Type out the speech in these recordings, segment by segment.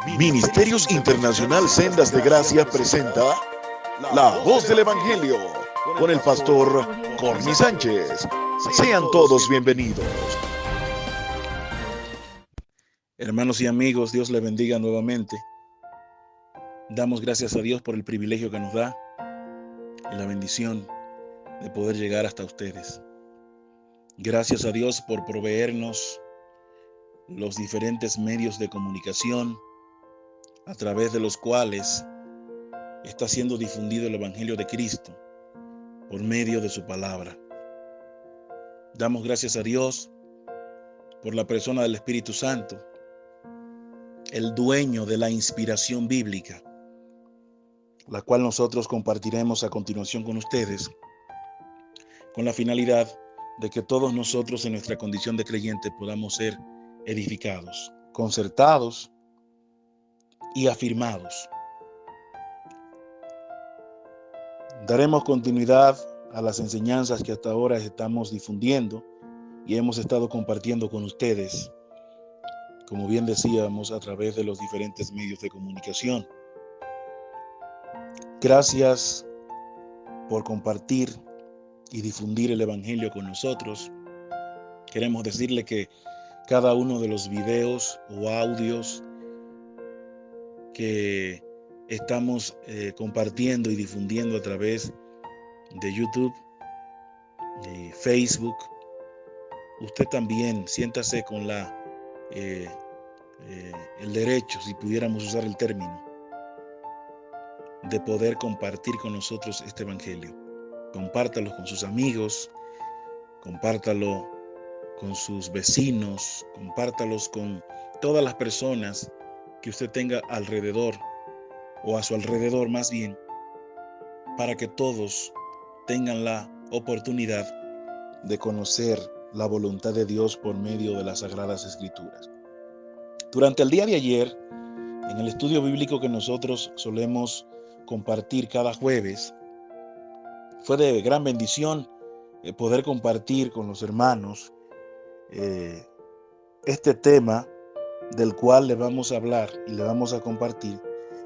Ministerios Internacional Sendas de Gracia presenta La Voz del Evangelio con el pastor Corny Sánchez. Sean todos bienvenidos. Hermanos y amigos, Dios les bendiga nuevamente. Damos gracias a Dios por el privilegio que nos da y la bendición de poder llegar hasta ustedes. Gracias a Dios por proveernos los diferentes medios de comunicación a través de los cuales está siendo difundido el Evangelio de Cristo por medio de su palabra. Damos gracias a Dios por la persona del Espíritu Santo, el dueño de la inspiración bíblica, la cual nosotros compartiremos a continuación con ustedes, con la finalidad de que todos nosotros en nuestra condición de creyente podamos ser edificados, concertados y afirmados. Daremos continuidad a las enseñanzas que hasta ahora estamos difundiendo y hemos estado compartiendo con ustedes, como bien decíamos, a través de los diferentes medios de comunicación. Gracias por compartir y difundir el Evangelio con nosotros. Queremos decirle que cada uno de los videos o audios que estamos compartiendo y difundiendo a través de YouTube y Facebook, usted también siéntase con el derecho, si pudiéramos usar el término, de poder compartir con nosotros este Evangelio. Compártalo con sus amigos, compártalo con sus vecinos, compártalos con todas las personas que usted tenga alrededor, o a su alrededor más bien, para que todos tengan la oportunidad de conocer la voluntad de Dios por medio de las Sagradas Escrituras. Durante el día de ayer, en el estudio bíblico que nosotros solemos compartir cada jueves, fue de gran bendición poder compartir con los hermanos este tema del cual le vamos a hablar y le vamos a compartir,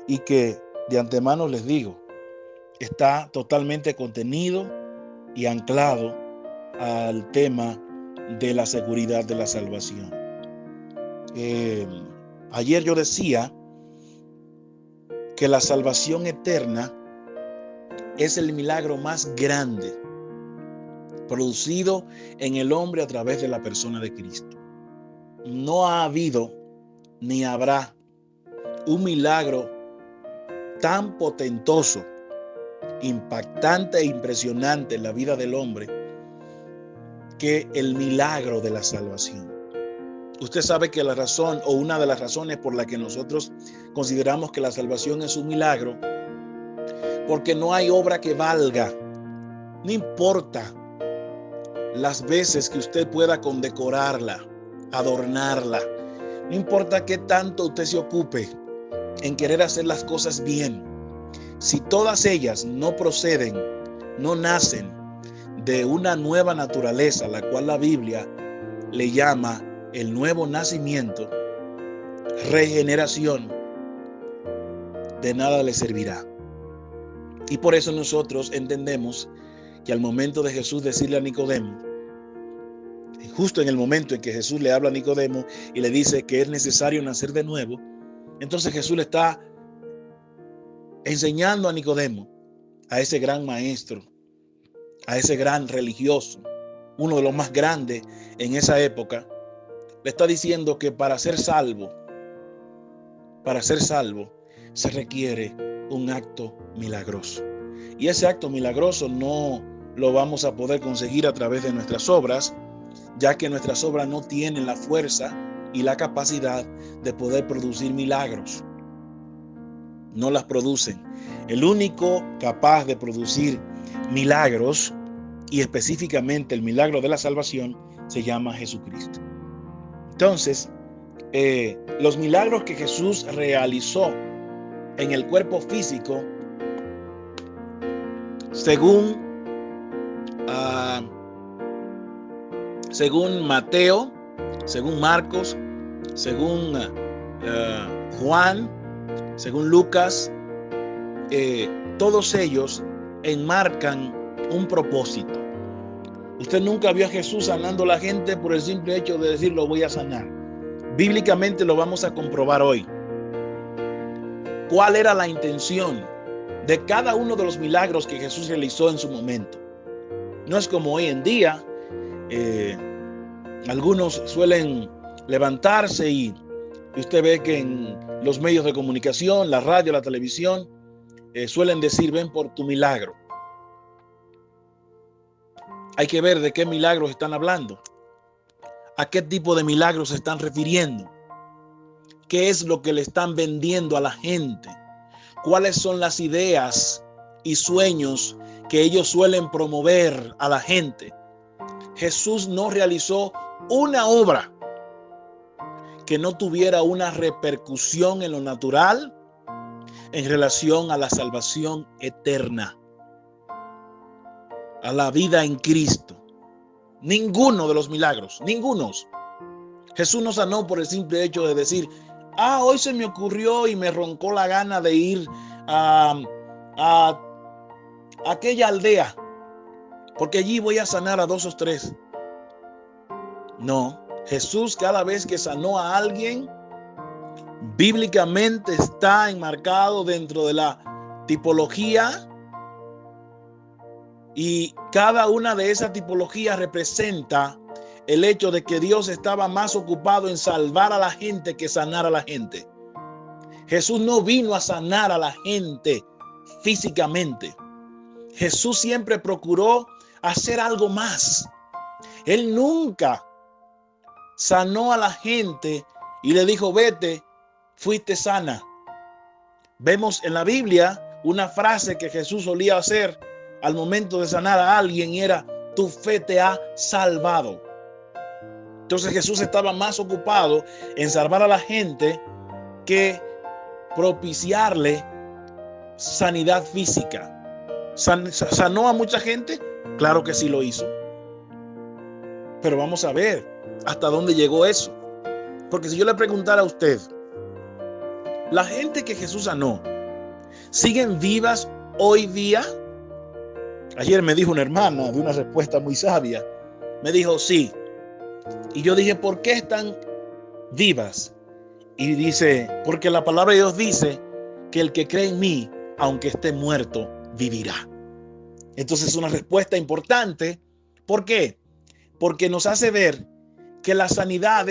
y que de antemano les digo, está totalmente contenido y anclado al tema de la seguridad de la salvación. Ayer yo decía que la salvación eterna es el milagro más grande producido en el hombre a través de la persona de Cristo. No ha habido ni habrá un milagro tan potentoso, impactante e impresionante en la vida del hombre que el milagro de la salvación. Usted sabe que la razón, o una de las razones por la que nosotros consideramos que la salvación es un milagro, porque no hay obra que valga. No importa las veces que usted pueda condecorarla, adornarla, no importa qué tanto usted se ocupe en querer hacer las cosas bien, si todas ellas no proceden, no nacen de una nueva naturaleza, la cual la Biblia le llama el nuevo nacimiento, regeneración, de nada le servirá. Y por eso nosotros entendemos que al momento de Jesús decirle a Nicodemo, justo en el momento en que Jesús le habla a Nicodemo y le dice que es necesario nacer de nuevo, entonces Jesús le está enseñando a Nicodemo, a ese gran maestro, a ese gran religioso, uno de los más grandes en esa época, le está diciendo que para ser salvo se requiere un acto milagroso. Y ese acto milagroso no lo vamos a poder conseguir a través de nuestras obras, ya que nuestras obras no tienen la fuerza y la capacidad de poder producir milagros. No las producen. El único capaz de producir milagros, y específicamente el milagro de la salvación, se llama Jesucristo. Entonces, los milagros que Jesús realizó en el cuerpo físico, según según Mateo, según Marcos, según Juan, según Lucas, todos ellos enmarcan un propósito. Usted nunca vio a Jesús sanando a la gente por el simple hecho de decir lo voy a sanar. Bíblicamente lo vamos a comprobar hoy. ¿Cuál era la intención de cada uno de los milagros que Jesús realizó en su momento? No es como hoy en día. Algunos suelen levantarse y usted ve que en los medios de comunicación, la radio, la televisión, suelen decir, ven por tu milagro. Hay que ver de qué milagros están hablando, a qué tipo de milagros se están refiriendo, qué es lo que le están vendiendo a la gente, cuáles son las ideas y sueños que ellos suelen promover a la gente. Jesús no realizó una obra que no tuviera una repercusión en lo natural en relación a la salvación eterna, a la vida en Cristo. Ninguno de los milagros, ningunos. Jesús no sanó por el simple hecho de decir, hoy se me ocurrió y me roncó la gana de ir a aquella aldea, porque allí voy a sanar a 2 o 3. No, Jesús cada vez que sanó a alguien, bíblicamente está enmarcado dentro de la tipología, y cada una de esas tipologías representa el hecho de que Dios estaba más ocupado en salvar a la gente que sanar a la gente. Jesús no vino a sanar a la gente físicamente. Jesús siempre procuró hacer algo más. Él nunca sanó a la gente y le dijo, vete, fuiste sana. Vemos en la Biblia una frase que Jesús solía hacer al momento de sanar a alguien y era, tu fe te ha salvado. Entonces Jesús estaba más ocupado en salvar a la gente que propiciarle sanidad física. ¿Sanó a mucha gente? Claro que sí lo hizo. Pero vamos a ver hasta dónde llegó eso. Porque si yo le preguntara a usted, ¿la gente que Jesús sanó siguen vivas hoy día? Ayer me dijo una hermana de una respuesta muy sabia. Me dijo, sí. Y yo dije, ¿por qué están vivas? Y dice, porque la palabra de Dios dice que el que cree en mí, aunque esté muerto, vivirá. Entonces es una respuesta importante. ¿Por qué? Porque nos hace ver que la sanidad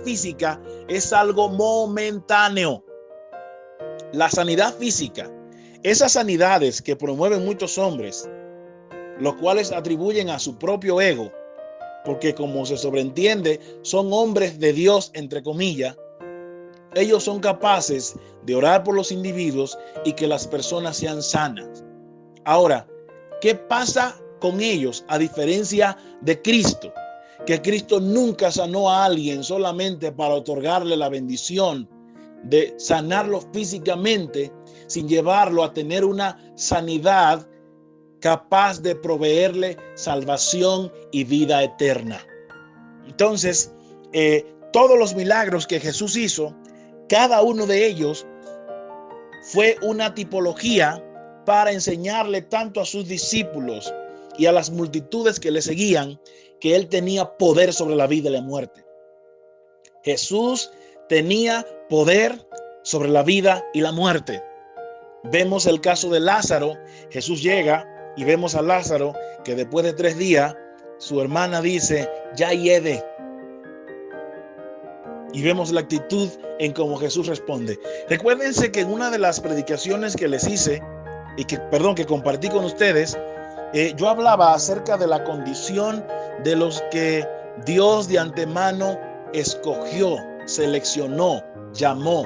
física es algo momentáneo. La sanidad física, esas sanidades que promueven muchos hombres, los cuales atribuyen a su propio ego, porque como se sobreentiende, son hombres de Dios, entre comillas, ellos son capaces de orar por los individuos y que las personas sean sanas. Ahora, ¿qué pasa con ellos a diferencia de Cristo? Que Cristo nunca sanó a alguien solamente para otorgarle la bendición de sanarlo físicamente, sin llevarlo a tener una sanidad capaz de proveerle salvación y vida eterna. Entonces, todos los milagros que Jesús hizo, cada uno de ellos fue una tipología para enseñarle tanto a sus discípulos y a las multitudes que le seguían que él tenía poder sobre la vida y la muerte. Jesús tenía poder sobre la vida y la muerte. Vemos el caso de Lázaro. Jesús llega y vemos a Lázaro que después de 3 días su hermana dice, ya hiede. Y vemos la actitud en cómo Jesús responde. Recuérdense que en una de las predicaciones que les hice y que compartí con ustedes, yo hablaba acerca de la condición de los que Dios de antemano escogió, seleccionó, llamó.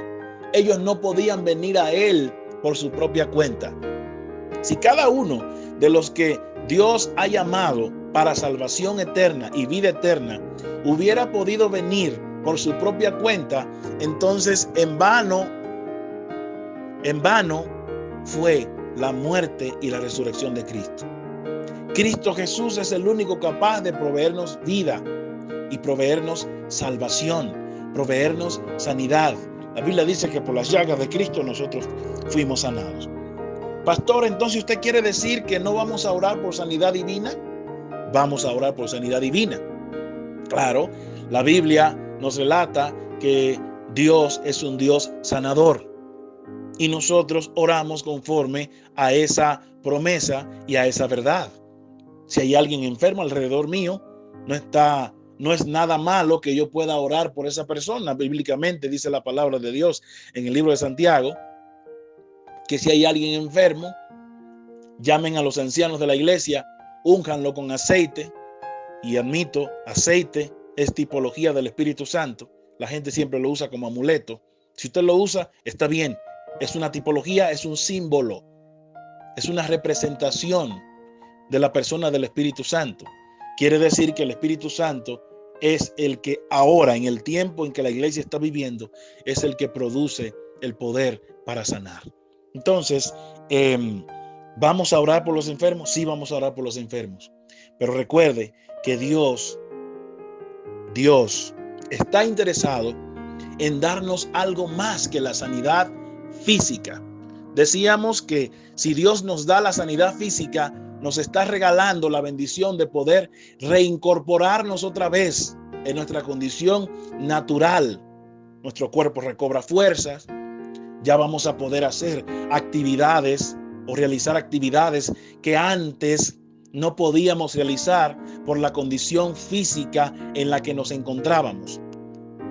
Ellos no podían venir a Él por su propia cuenta. Si cada uno de los que Dios ha llamado para salvación eterna y vida eterna hubiera podido venir por su propia cuenta, entonces en vano fue la muerte y la resurrección de Cristo. Cristo Jesús es el único capaz de proveernos vida y proveernos salvación, proveernos sanidad, La Biblia dice que por las llagas de Cristo nosotros fuimos sanados. Pastor, entonces usted quiere decir que no vamos a orar por sanidad divina. Vamos a orar por sanidad divina. Claro, la Biblia nos relata que Dios es un Dios sanador. Y nosotros oramos conforme a esa promesa y a esa verdad. Si hay alguien enfermo alrededor mío, no es nada malo que yo pueda orar por esa persona. Bíblicamente dice la palabra de Dios en el libro de Santiago que si hay alguien enfermo, llamen a los ancianos de la iglesia, únjanlo con aceite. Y admito, aceite es tipología del Espíritu Santo. La gente siempre lo usa como amuleto. Si usted lo usa, está bien. Es una tipología, es un símbolo, es una representación de la persona del Espíritu Santo. Quiere decir que el Espíritu Santo es el que ahora, en el tiempo en que la iglesia está viviendo, es el que produce el poder para sanar. Entonces, ¿vamos a orar por los enfermos? Sí, vamos a orar por los enfermos. Pero recuerde que Dios está interesado en darnos algo más que la sanidad física. Decíamos que si Dios nos da la sanidad física, nos está regalando la bendición de poder reincorporarnos otra vez en nuestra condición natural. Nuestro cuerpo recobra fuerzas. Ya vamos a poder hacer actividades o realizar actividades que antes no podíamos realizar por la condición física en la que nos encontrábamos.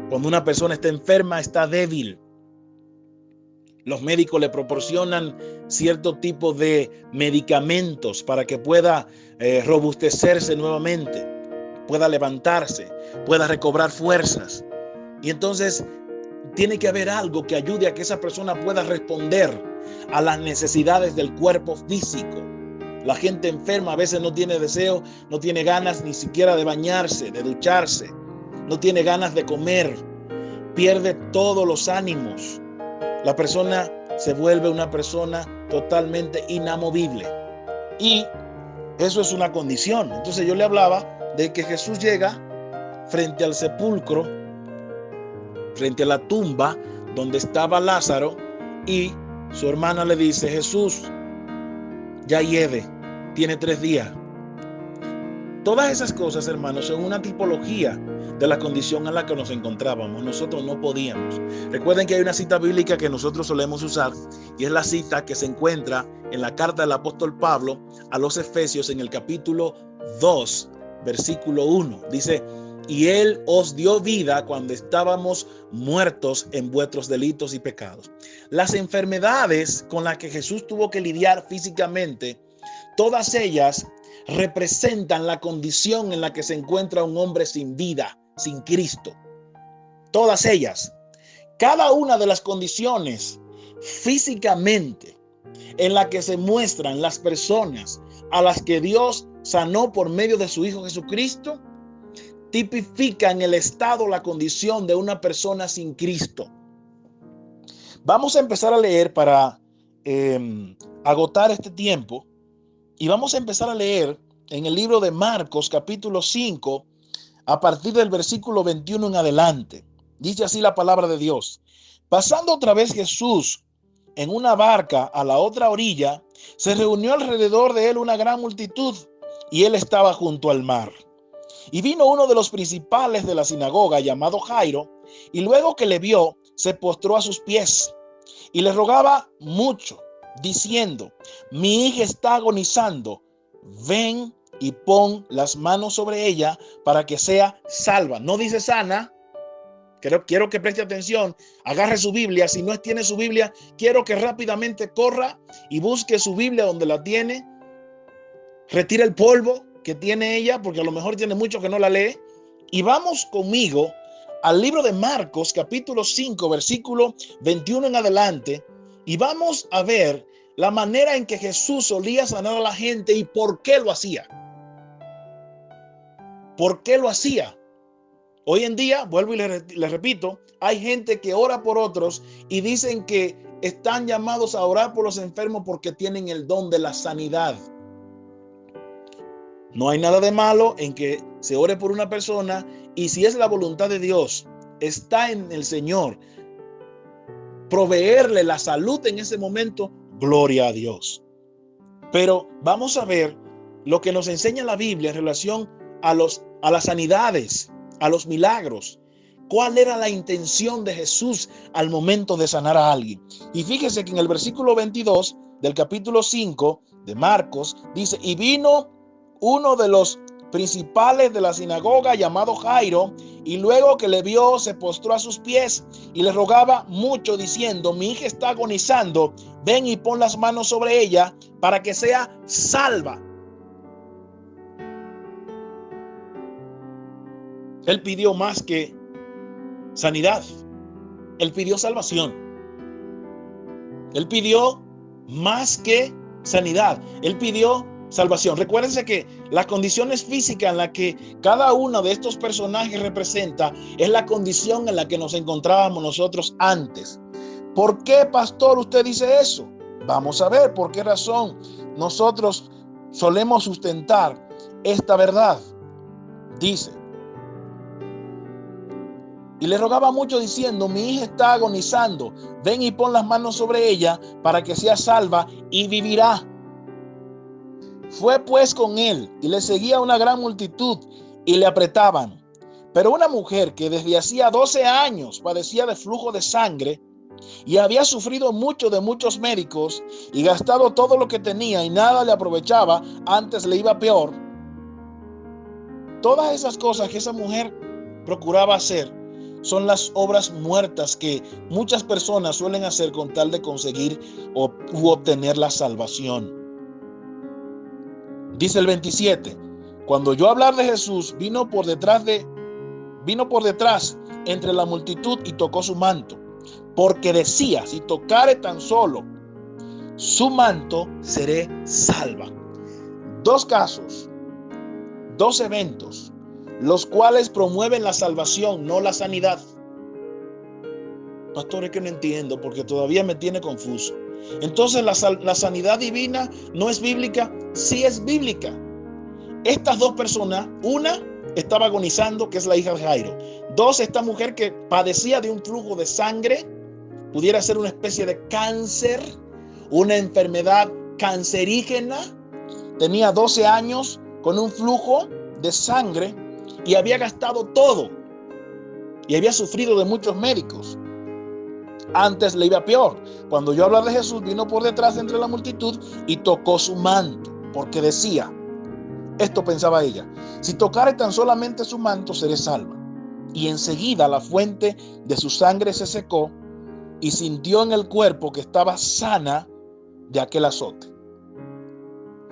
Cuando una persona está enferma, está débil. Los médicos le proporcionan cierto tipo de medicamentos para que pueda robustecerse nuevamente, pueda levantarse, pueda recobrar fuerzas. Y entonces tiene que haber algo que ayude a que esa persona pueda responder a las necesidades del cuerpo físico. La gente enferma a veces no tiene deseo, no tiene ganas ni siquiera de bañarse, de ducharse, no tiene ganas de comer, pierde todos los ánimos. La persona se vuelve una persona totalmente inamovible. Y eso es una condición. Entonces yo le hablaba de que Jesús llega frente al sepulcro, frente a la tumba donde estaba Lázaro, y su hermana le dice: Jesús ya hiede, tiene 3 días. Todas esas cosas, hermanos, son una tipología de la condición en la que nos encontrábamos. Nosotros no podíamos. Recuerden que hay una cita bíblica que nosotros solemos usar, y es la cita que se encuentra en la carta del apóstol Pablo a los Efesios en el capítulo 2, versículo 1. Dice: y Él os dio vida cuando estábamos muertos en vuestros delitos y pecados. Las enfermedades con las que Jesús tuvo que lidiar físicamente, todas ellas representan la condición en la que se encuentra un hombre sin vida, sin Cristo. Todas ellas. Cada una de las condiciones físicamente en la que se muestran las personas a las que Dios sanó por medio de su Hijo Jesucristo, tipifican el estado, la condición de una persona sin Cristo. Vamos a empezar a leer para agotar este tiempo, y vamos a empezar a leer en el libro de Marcos capítulo 5 a partir del versículo 21 en adelante. Dice así la palabra de Dios: pasando otra vez Jesús en una barca a la otra orilla, se reunió alrededor de él una gran multitud, y él estaba junto al mar. Y vino uno de los principales de la sinagoga, llamado Jairo, y luego que le vio, se postró a sus pies y le rogaba mucho, diciendo: mi hija está agonizando, ven y pon las manos sobre ella para que sea salva. No dice sana. Quiero que preste atención, agarre su Biblia. Si no tiene su Biblia, quiero que rápidamente corra y busque su Biblia donde la tiene, retire el polvo que tiene ella, porque a lo mejor tiene mucho que no la lee, y vamos conmigo al libro de Marcos capítulo 5 versículo 21 en adelante, y vamos a ver la manera en que Jesús solía sanar a la gente y por qué lo hacía. ¿Por qué lo hacía? Hoy en día, vuelvo y le repito, hay gente que ora por otros y dicen que están llamados a orar por los enfermos porque tienen el don de la sanidad. No hay nada de malo en que se ore por una persona, y si es la voluntad de Dios, está en el Señor proveerle la salud en ese momento, gloria a Dios. Pero vamos a ver lo que nos enseña la Biblia en relación a las sanidades, a los milagros. ¿Cuál era la intención de Jesús al momento de sanar a alguien? Y fíjese que en el versículo 22 del capítulo 5 de Marcos dice: y vino uno de los principales de la sinagoga llamado Jairo, y luego que le vio se postró a sus pies y le rogaba mucho diciendo: mi hija está agonizando, ven y pon las manos sobre ella para que sea salva. Él pidió más que sanidad, él pidió salvación. Él pidió más que sanidad, él pidió salvación. Recuérdense que las condiciones físicas en las que cada uno de estos personajes representa es la condición en la que nos encontrábamos nosotros antes. ¿Por qué, pastor, usted dice eso? Vamos a ver por qué razón nosotros solemos sustentar esta verdad. Dice: y le rogaba mucho diciendo: mi hija está agonizando, ven y pon las manos sobre ella para que sea salva y vivirá. Fue pues con él y le seguía una gran multitud y le apretaban. Pero una mujer que desde hacía 12 años padecía de flujo de sangre y había sufrido mucho de muchos médicos y gastado todo lo que tenía y nada le aprovechaba, antes le iba peor. Todas esas cosas que esa mujer procuraba hacer son las obras muertas que muchas personas suelen hacer con tal de conseguir u obtener la salvación. Dice el 27: cuando oyó hablar de Jesús, vino por detrás entre la multitud y tocó su manto, porque decía: si tocare tan solo su manto, seré salva. Dos casos, dos eventos, los cuales promueven la salvación, no la sanidad. Pastor, es que no entiendo porque todavía me tiene confuso. Entonces, ¿la sanidad divina no es bíblica? Sí es bíblica. Estas dos personas, una estaba agonizando, que es la hija de Jairo. Dos, esta mujer que padecía de un flujo de sangre, pudiera ser una especie de cáncer, una enfermedad cancerígena. Tenía 12 años con un flujo de sangre y había gastado todo y había sufrido de muchos médicos. Antes le iba peor. Cuando yo hablaba de Jesús, vino por detrás entre la multitud y tocó su manto, porque decía, esto pensaba ella: si tocare tan solamente su manto, seré salva. Y enseguida la fuente de su sangre se secó y sintió en el cuerpo que estaba sana de aquel azote.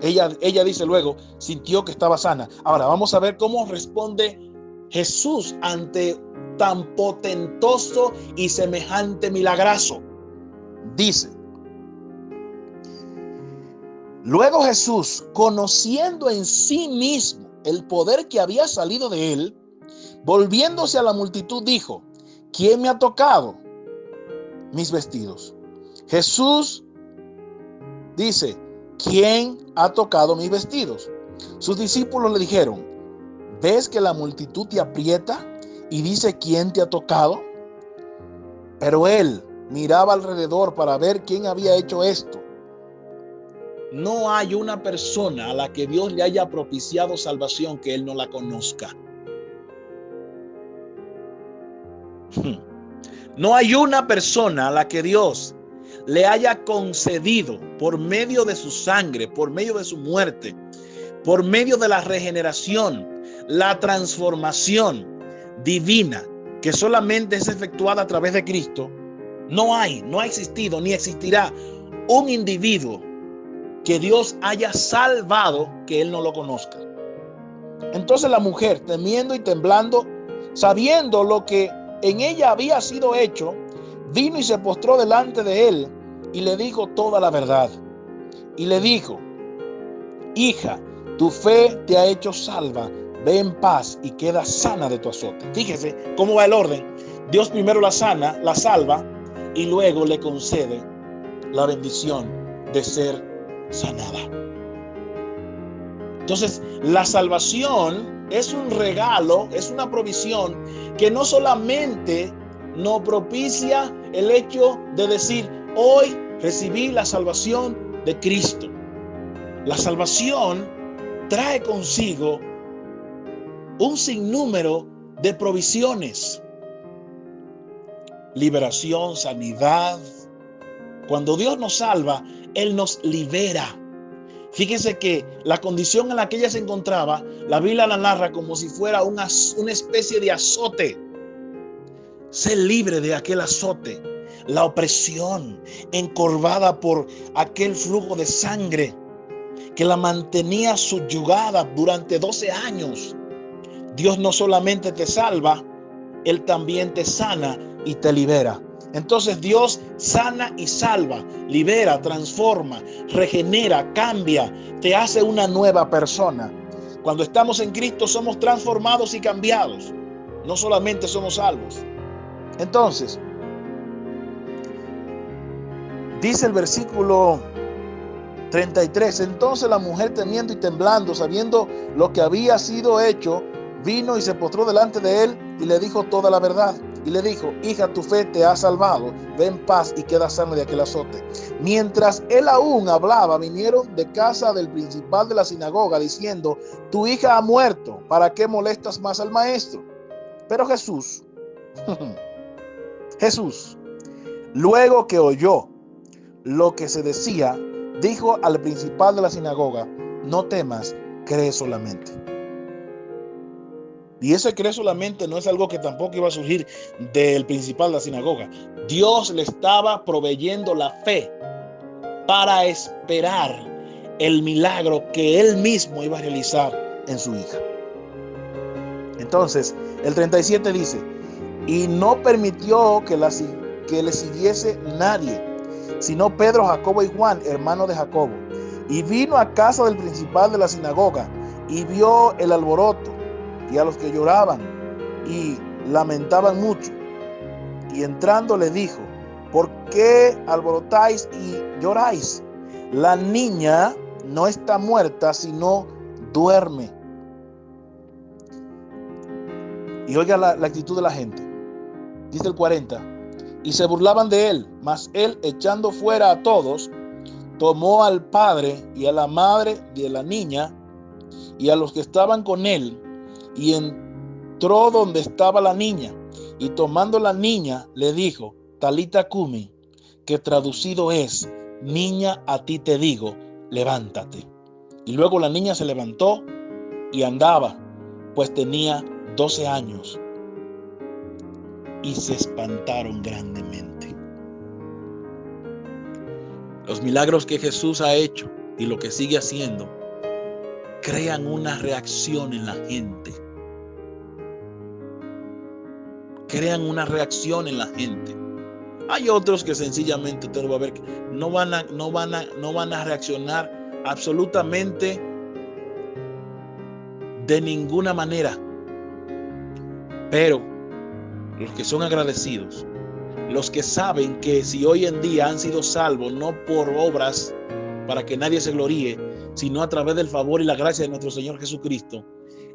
Ella dice luego, sintió que estaba sana. Ahora vamos a ver cómo responde Jesús ante tan potentoso y semejante milagrazo. Dice: luego Jesús, conociendo en sí mismo el poder que había salido de él, volviéndose a la multitud, dijo: ¿quién me ha tocado mis vestidos? Jesús dice: ¿quién ha tocado mis vestidos? Sus discípulos le dijeron: ¿ves que la multitud te aprieta y dice quién te ha tocado? Pero él miraba alrededor para ver quién había hecho esto. No hay una persona a la que Dios le haya propiciado salvación que él no la conozca. No hay una persona a la que Dios le haya concedido por medio de su sangre, por medio de su muerte, por medio de la regeneración, la transformación divina que solamente es efectuada a través de Cristo. No ha existido ni existirá un individuo que Dios haya salvado que él no lo conozca. Entonces la mujer, temiendo y temblando, sabiendo lo que en ella había sido hecho, vino y se postró delante de él y le dijo toda la verdad. Y le dijo: hija, tu fe te ha hecho salva, ve en paz y queda sana de tu azote. Fíjese cómo va el orden. Dios primero la sana, la salva y luego le concede la bendición de ser sanada. Entonces, la salvación es un regalo, es una provisión que no solamente nos propicia el hecho de decir, hoy recibí la salvación de Cristo. La salvación trae consigo un sinnúmero de provisiones, liberación, sanidad. Cuando Dios nos salva, Él nos libera. Fíjense que la condición en la que ella se encontraba, la Biblia la narra como si fuera una especie de azote. Sé libre de aquel azote, la opresión, encorvada por aquel flujo de sangre que la mantenía subyugada durante 12 años. Dios no solamente te salva, Él también te sana y te libera. Entonces Dios sana y salva, libera, transforma, regenera, cambia, te hace una nueva persona. Cuando estamos en Cristo somos transformados y cambiados. No solamente somos salvos. Entonces, dice el versículo 33, entonces la mujer temiendo y temblando, sabiendo lo que había sido hecho, vino y se postró delante de él y le dijo toda la verdad. Y le dijo, hija, tu fe te ha salvado, ve en paz y queda sana de aquel azote. Mientras él aún hablaba, vinieron de casa del principal de la sinagoga diciendo, tu hija ha muerto, ¿para qué molestas más al maestro? Pero Jesús, luego que oyó lo que se decía, dijo al principal de la sinagoga, no temas, cree solamente. Y ese cree solamente no es algo que tampoco iba a surgir del principal de la sinagoga. Dios le estaba proveyendo la fe para esperar el milagro que él mismo iba a realizar en su hija. Entonces, el 37 dice, y no permitió que le siguiese nadie, sino Pedro, Jacobo y Juan, hermanos de Jacobo. Y vino a casa del principal de la sinagoga y vio el alboroto y a los que lloraban y lamentaban mucho. Y entrando le dijo, ¿por qué alborotáis y lloráis? La niña no está muerta, sino duerme. Y oiga la actitud de la gente. Dice el 40. Y se burlaban de él, mas él, echando fuera a todos, tomó al padre y a la madre de la niña y a los que estaban con él, y entró donde estaba la niña, y tomando la niña le dijo, Talita cumi, que traducido es, niña, a ti te digo, levántate. Y luego la niña se levantó y andaba, pues tenía 12 años. Y se espantaron grandemente. Los milagros que Jesús ha hecho y lo que sigue haciendo crean una reacción en la gente. Crean una reacción en la gente. Hay otros que sencillamente usted lo va a ver que no van a reaccionar absolutamente de ninguna manera. Pero los que son agradecidos, los que saben que si hoy en día han sido salvos no por obras para que nadie se gloríe, sino a través del favor y la gracia de nuestro Señor Jesucristo,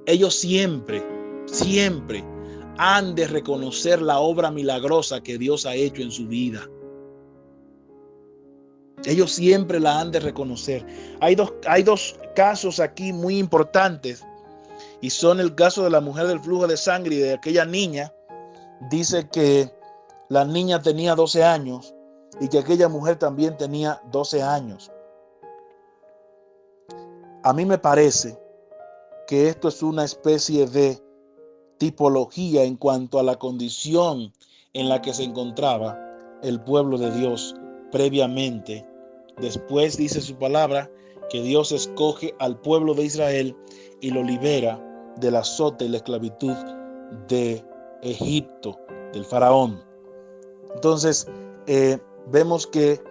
ellos siempre han de reconocer la obra milagrosa que Dios ha hecho en su vida. Ellos siempre la han de reconocer. Hay dos casos aquí muy importantes, y son el caso de la mujer del flujo de sangre y de aquella niña. Dice que la niña tenía 12 años y que aquella mujer también tenía 12 años. A mí me parece que esto es una especie de tipología en cuanto a la condición en la que se encontraba el pueblo de Dios previamente. Después dice su palabra que Dios escoge al pueblo de Israel y lo libera del azote y la esclavitud de Egipto, del faraón. Entonces vemos que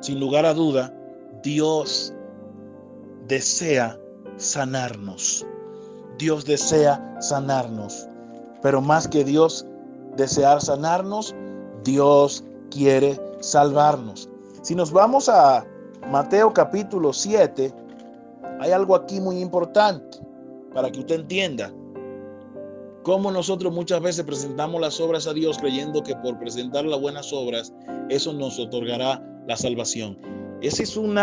sin lugar a duda Dios desea sanarnos. Dios desea sanarnos, pero más que Dios desear sanarnos, Dios quiere salvarnos. Si nos vamos a Mateo capítulo 7, hay algo aquí muy importante para que usted entienda. Cómo nosotros muchas veces presentamos las obras a Dios creyendo que por presentar las buenas obras, eso nos otorgará la salvación. Ese es un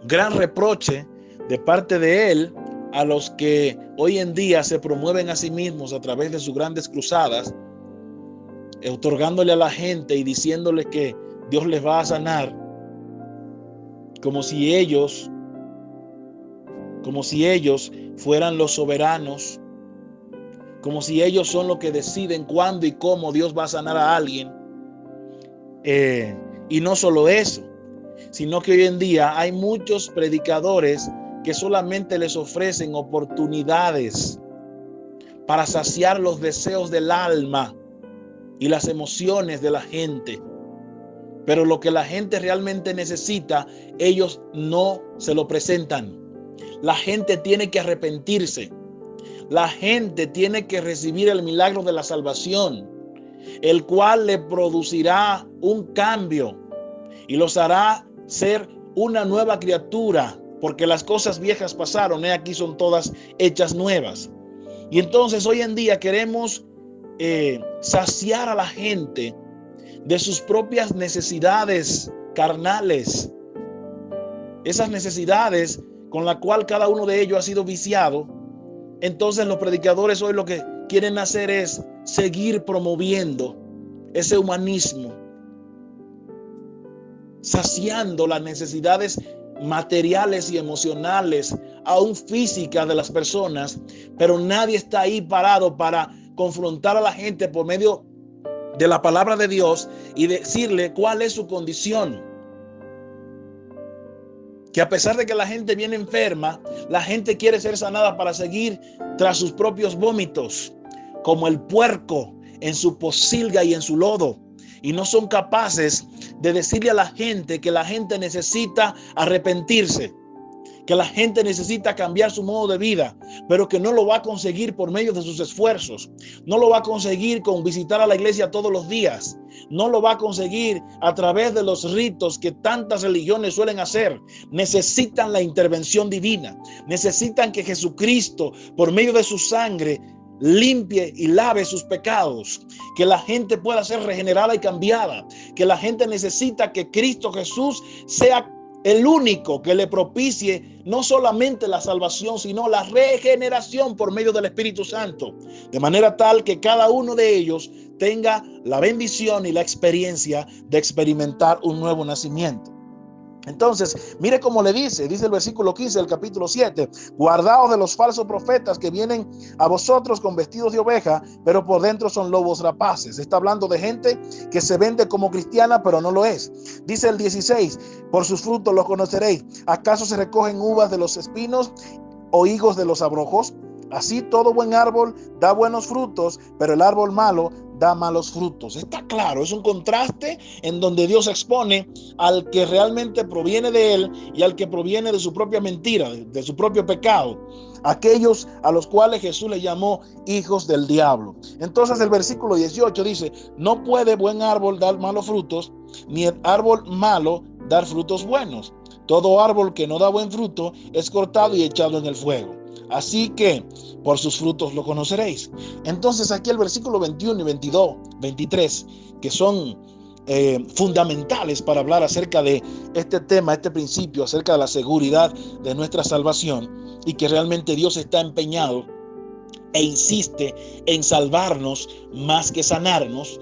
gran reproche de parte de Él a los que hoy en día se promueven a sí mismos a través de sus grandes cruzadas, otorgándole a la gente y diciéndole que Dios les va a sanar, como si ellos fueran los soberanos, como si ellos son los que deciden cuándo y cómo Dios va a sanar a alguien. Y no solo eso, sino que hoy en día hay muchos predicadores que solamente les ofrecen oportunidades para saciar los deseos del alma y las emociones de la gente. Pero lo que la gente realmente necesita, ellos no se lo presentan. La gente tiene que arrepentirse. La gente tiene que recibir el milagro de la salvación, el cual le producirá un cambio y los hará ser una nueva criatura, porque las cosas viejas pasaron, aquí son todas hechas nuevas. Y entonces hoy en día queremos saciar a la gente de sus propias necesidades carnales, esas necesidades con la cual cada uno de ellos ha sido viciado. Entonces los predicadores hoy lo que quieren hacer es seguir promoviendo ese humanismo, saciando las necesidades materiales y emocionales, aún físicas de las personas, pero nadie está ahí parado para confrontar a la gente por medio de la palabra de Dios y decirle cuál es su condición. Que a pesar de que la gente viene enferma, la gente quiere ser sanada para seguir tras sus propios vómitos, como el puerco en su pocilga y en su lodo. Y no son capaces de decirle a la gente que la gente necesita arrepentirse, que la gente necesita cambiar su modo de vida, pero que no lo va a conseguir por medio de sus esfuerzos. No lo va a conseguir con visitar a la iglesia todos los días. No lo va a conseguir a través de los ritos que tantas religiones suelen hacer. Necesitan la intervención divina. Necesitan que Jesucristo, por medio de su sangre, limpie y lave sus pecados, que la gente pueda ser regenerada y cambiada, que la gente necesita que Cristo Jesús sea el único que le propicie no solamente la salvación, sino la regeneración por medio del Espíritu Santo, de manera tal que cada uno de ellos tenga la bendición y la experiencia de experimentar un nuevo nacimiento. Entonces, mire cómo le dice el versículo 15 del capítulo 7, guardaos de los falsos profetas que vienen a vosotros con vestidos de oveja, pero por dentro son lobos rapaces. Está hablando de gente que se vende como cristiana, pero no lo es. Dice el 16, por sus frutos los conoceréis. ¿Acaso se recogen uvas de los espinos o higos de los abrojos? Así todo buen árbol da buenos frutos, pero el árbol malo da malos frutos. Está claro, es un contraste en donde Dios expone al que realmente proviene de él y al que proviene de su propia mentira, de su propio pecado. Aquellos a los cuales Jesús le llamó hijos del diablo. Entonces el versículo 18 dice, no puede buen árbol dar malos frutos, ni el árbol malo dar frutos buenos. Todo árbol que no da buen fruto es cortado y echado en el fuego. Así que por sus frutos lo conoceréis. Entonces aquí el versículo 21 y 22, 23, que son fundamentales para hablar acerca de este tema, este principio, acerca de la seguridad de nuestra salvación, y que realmente Dios está empeñado e insiste en salvarnos más que sanarnos.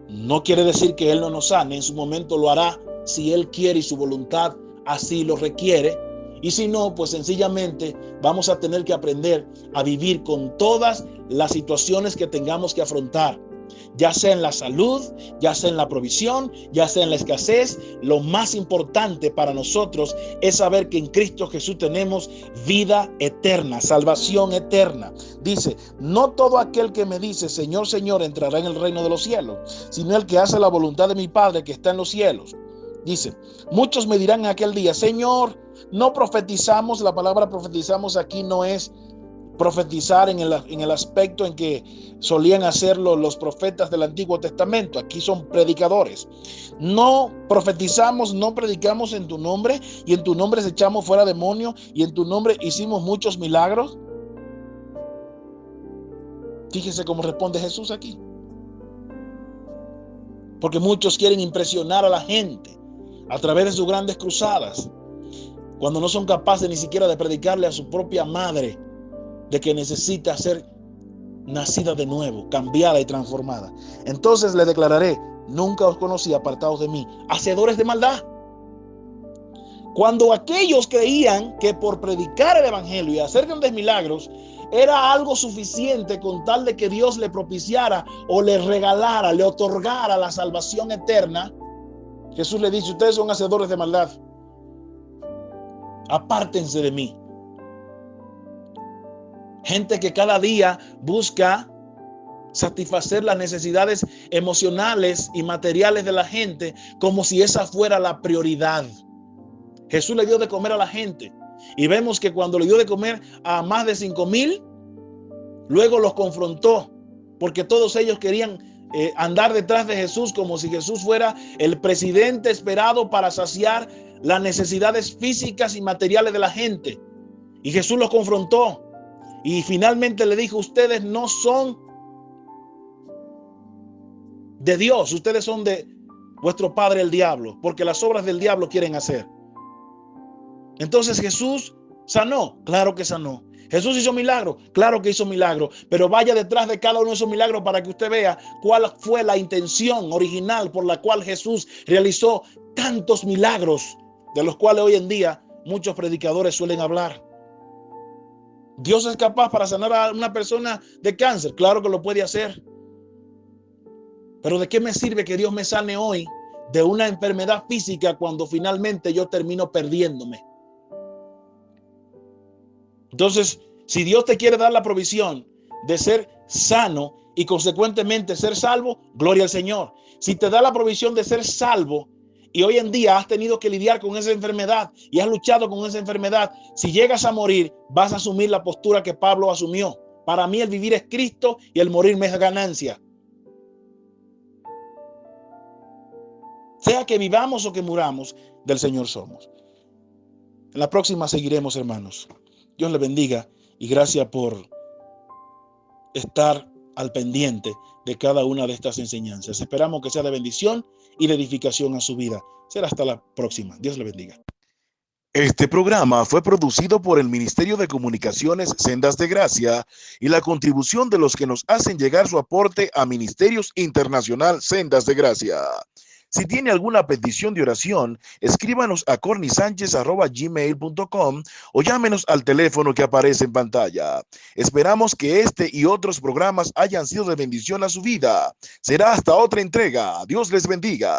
No quiere decir que Él no nos sane, en su momento lo hará si Él quiere y su voluntad así lo requiere. Y si no, pues sencillamente vamos a tener que aprender a vivir con todas las situaciones que tengamos que afrontar, ya sea en la salud, ya sea en la provisión, ya sea en la escasez. Lo más importante para nosotros es saber que en Cristo Jesús tenemos vida eterna, salvación eterna. Dice, no todo aquel que me dice Señor, Señor entrará en el reino de los cielos, sino el que hace la voluntad de mi Padre que está en los cielos. Dice, muchos me dirán en aquel día, Señor, no profetizamos. La palabra profetizamos aquí no es profetizar en el aspecto en que solían hacerlo los profetas del Antiguo Testamento. Aquí son predicadores. No profetizamos, no predicamos en tu nombre, y en tu nombre echamos fuera demonios, y en tu nombre hicimos muchos milagros. Fíjese cómo responde Jesús aquí. Porque muchos quieren impresionar a la gente a través de sus grandes cruzadas, cuando no son capaces ni siquiera de predicarle a su propia madre de que necesita ser nacida de nuevo, cambiada y transformada. Entonces le declararé: nunca os conocí, apartados de mí, hacedores de maldad. Cuando aquellos creían que por predicar el evangelio y hacer grandes milagros era algo suficiente con tal de que Dios le propiciara o le regalara, le otorgara la salvación eterna, Jesús le dice: ustedes son hacedores de maldad, apártense de mí. Gente que cada día busca satisfacer las necesidades emocionales y materiales de la gente como si esa fuera la prioridad. Jesús le dio de comer a la gente y vemos que cuando le dio de comer a más de 5,000, luego los confrontó porque todos ellos querían andar detrás de Jesús como si Jesús fuera el presidente esperado para saciar las necesidades físicas y materiales de la gente. Y Jesús los confrontó y finalmente le dijo: ustedes no son de Dios, ustedes son de vuestro padre el diablo, porque las obras del diablo quieren hacer. Entonces Jesús sanó, claro que sanó. Jesús hizo milagro, claro que hizo milagro, pero vaya detrás de cada uno de esos milagros para que usted vea cuál fue la intención original por la cual Jesús realizó tantos milagros, de los cuales hoy en día muchos predicadores suelen hablar. ¿Dios es capaz para sanar a una persona de cáncer? Claro que lo puede hacer. Pero ¿de qué me sirve que Dios me sane hoy de una enfermedad física cuando finalmente yo termino perdiéndome? Entonces, si Dios te quiere dar la provisión de ser sano y consecuentemente ser salvo, gloria al Señor. Si te da la provisión de ser salvo y hoy en día has tenido que lidiar con esa enfermedad y has luchado con esa enfermedad, si llegas a morir, vas a asumir la postura que Pablo asumió. Para mí el vivir es Cristo y el morir me es ganancia. Sea que vivamos o que muramos, del Señor somos. En la próxima seguiremos, hermanos. Dios le bendiga y gracias por estar al pendiente de cada una de estas enseñanzas. Esperamos que sea de bendición y de edificación a su vida. Será hasta la próxima. Dios le bendiga. Este programa fue producido por el Ministerio de Comunicaciones Sendas de Gracia y la contribución de los que nos hacen llegar su aporte a Ministerios Internacional Sendas de Gracia. Si tiene alguna petición de oración, escríbanos a cornisanchez@gmail.com o llámenos al teléfono que aparece en pantalla. Esperamos que este y otros programas hayan sido de bendición a su vida. Será hasta otra entrega. Dios les bendiga.